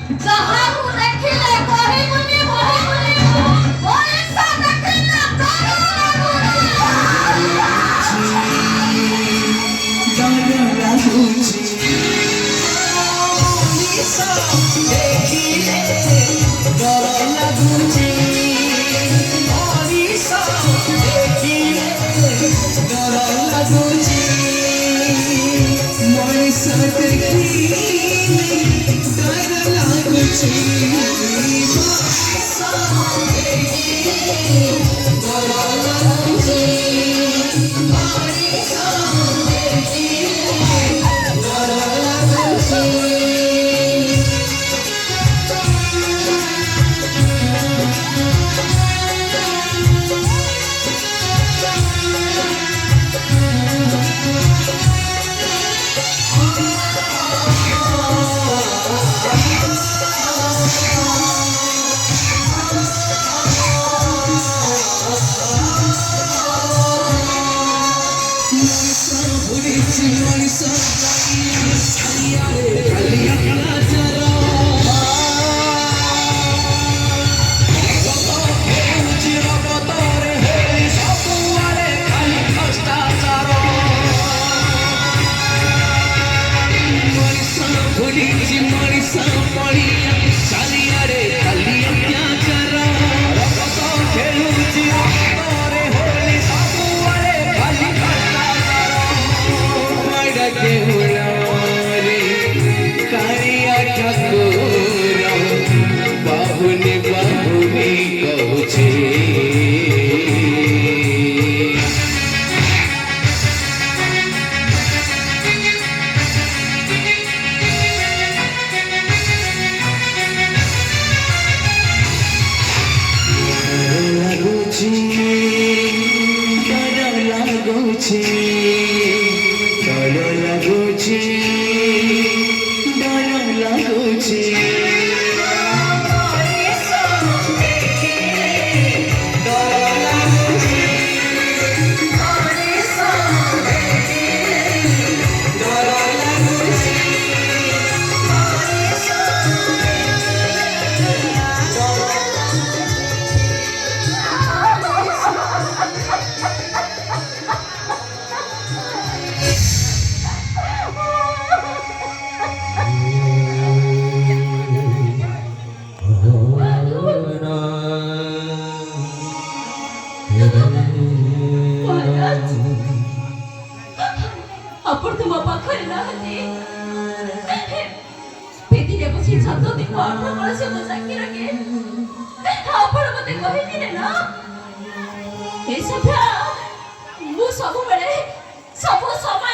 ଯାହାକୁ ଦେଖିଲେ କହିବୁନି କହିବୁନି ପଇସା ଦେଖିଲେ ଡର ଲାଗୁଛି ଦେଖିଲେ ଡର ଲାଗୁଛି ମଣିଷ ଦେଖିଲେ ଡର ଲାଗୁଛି ମଣିଷ ଦେଖିଲେ ଡର ଲାଗୁଛି ମଣିଷ ଦେଖିଲେ ଡର ଲାଗୁଛି ମଣିଷ ଦେଖିଲେ ଡର ଲାଗୁଛି बाहुने बाहुने कहूछे ଆପଣ ତ ମୋ ପାଖରେ ନାହାନ୍ତି ପେଟିରେ ବସି ଛାତ ଦିନ ଅଠର କଳସ ମୋ ସାକ୍ଷୀରେ ଆପଣ ମତେ କହିଥିଲେ ନା ଏ ସଭ୍ୟା ମୁଁ ସବୁବେଳେ ସବୁ ସମୟ